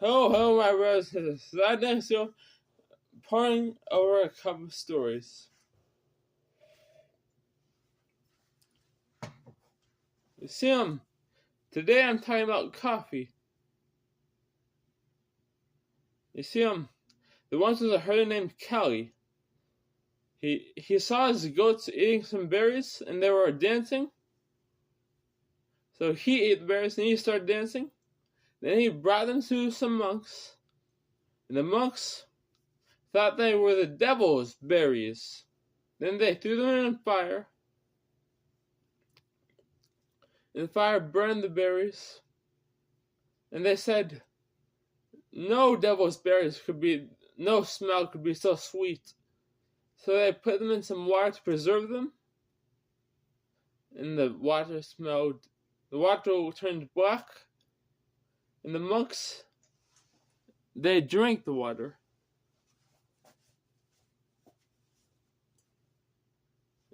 Hello, my brothers and sisters. I'm Castillo, pouring over a cup of stories. You see, today I'm talking about coffee. You see, there once was a herder named Callie. He saw his goats eating some berries, and they were dancing. So he ate the berries, and he started dancing. Then he brought them to some monks, and the monks thought they were the devil's berries. Then they threw them in a fire, and the fire burned the berries. And they said, no devil's berries no smell could be so sweet. So they put them in some water to preserve them. And the water turned black. And the monks, they drank the water.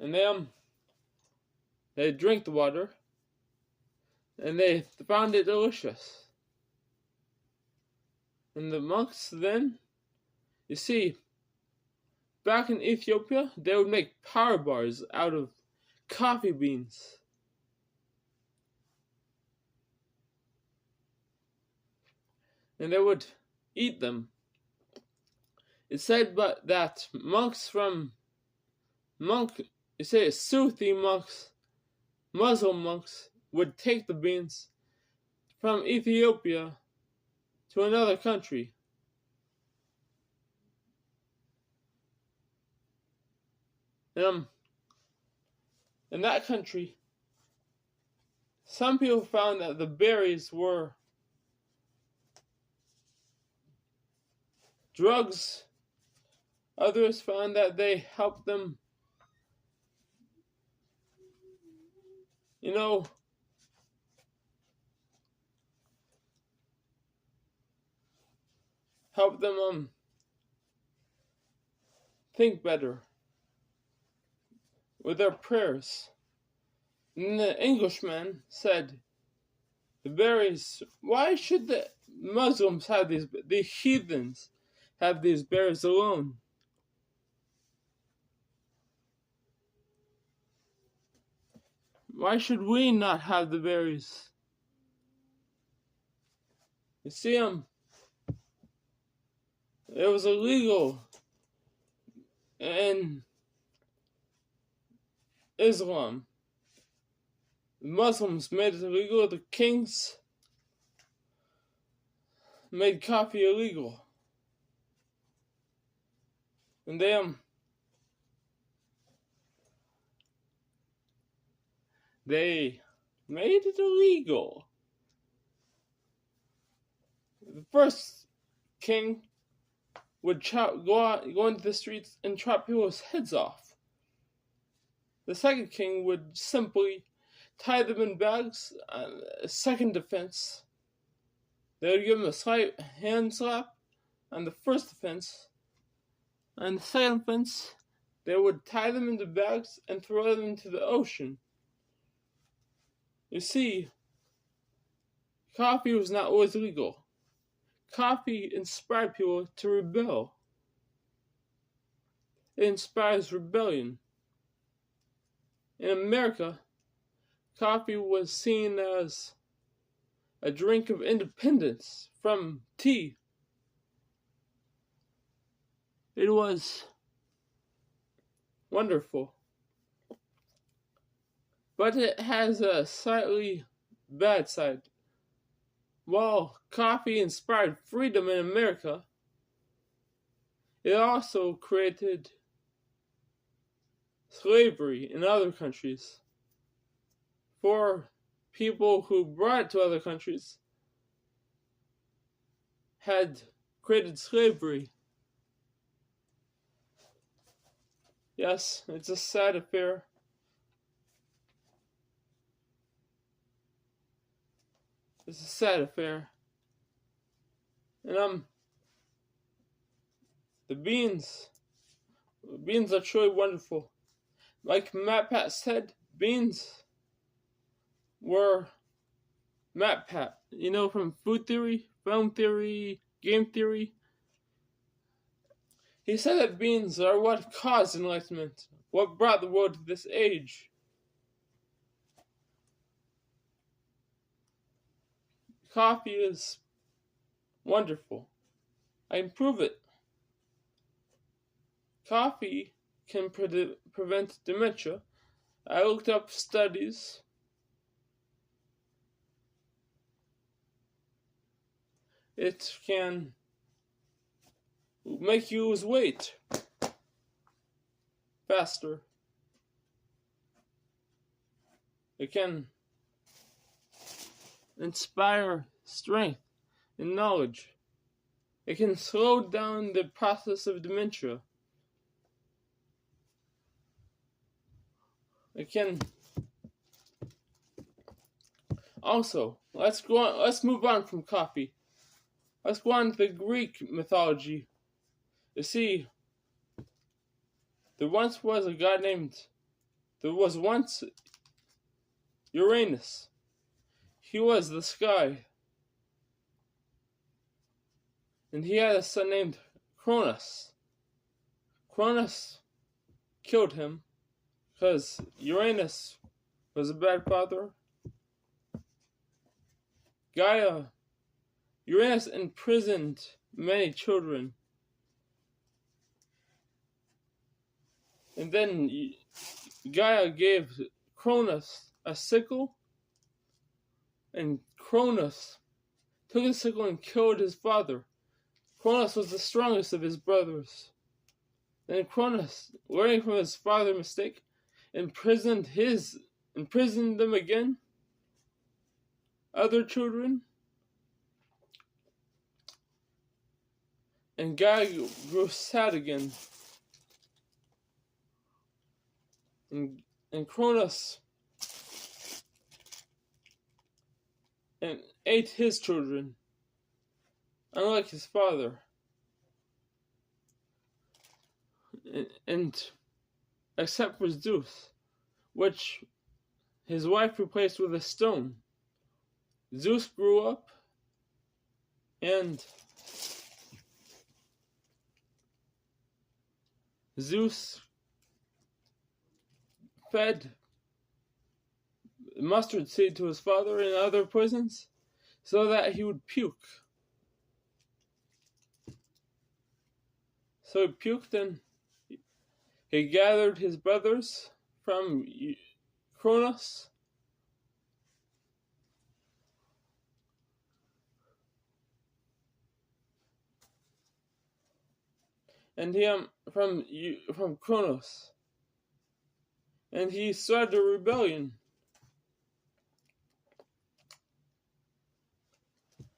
And they drank the water. And they found it delicious. And the monks then, you see, back in Ethiopia, they would make power bars out of coffee beans. And they would eat them. It said that Sufi monks, Muslim monks, would take the beans from Ethiopia to another country. In that country, some people found that the berries were drugs. Others found that they helped them, think better with their prayers. And the Englishman said, the berries, why should the Muslims have the heathens have these berries alone? Why should we not have the berries? You see, it was illegal in Islam. The Muslims made it illegal. The kings made coffee illegal. And they made it illegal. The first king would go into the streets and chop people's heads off. The second king would simply tie them in bags. Second offense, they would give them a slight hand slap on the first offense. On the second offense, they would tie them into bags and throw them into the ocean. You see, coffee was not always legal. Coffee inspired people to rebel. It inspires rebellion. In America, coffee was seen as a drink of independence from tea. It was wonderful. But it has a slightly bad side. While coffee inspired freedom in America, it also created slavery in other countries. For people who brought it to other countries had created slavery. Yes, it's a sad affair. It's a sad affair. And the beans are truly wonderful. Like Matt Pat said, beans were Matt Pat, from food theory, film theory, game theory. He said that beans are what caused enlightenment, what brought the world to this age. Coffee is wonderful. I can prove it. Coffee can prevent dementia. I looked up studies. It can make you lose weight faster. It can inspire strength and knowledge. It can slow down the process of dementia. It can also, let's move on from coffee. Let's go on to the Greek mythology. You see, there was once Uranus. He was the sky. And he had a son named Cronus. Cronus killed him because Uranus was a bad father. Uranus imprisoned many children. And then Gaia gave Cronus a sickle, and Cronus took the sickle and killed his father. Cronus was the strongest of his brothers. Then Cronus, learning from his father's mistake, imprisoned them again, other children. And Gaia grew sad again. And Cronus and ate his children, unlike his father. And except for Zeus, which his wife replaced with a stone. Zeus grew up and Zeus fed mustard seed to his father and other poisons so that he would puke. So he puked and he gathered his brothers from Cronus and from Cronus, and he started a rebellion.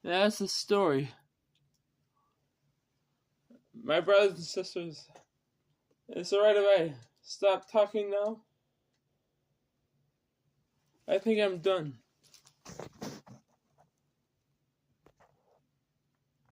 And that's the story. My brothers and sisters, it's alright if I stop talking now? I think I'm done.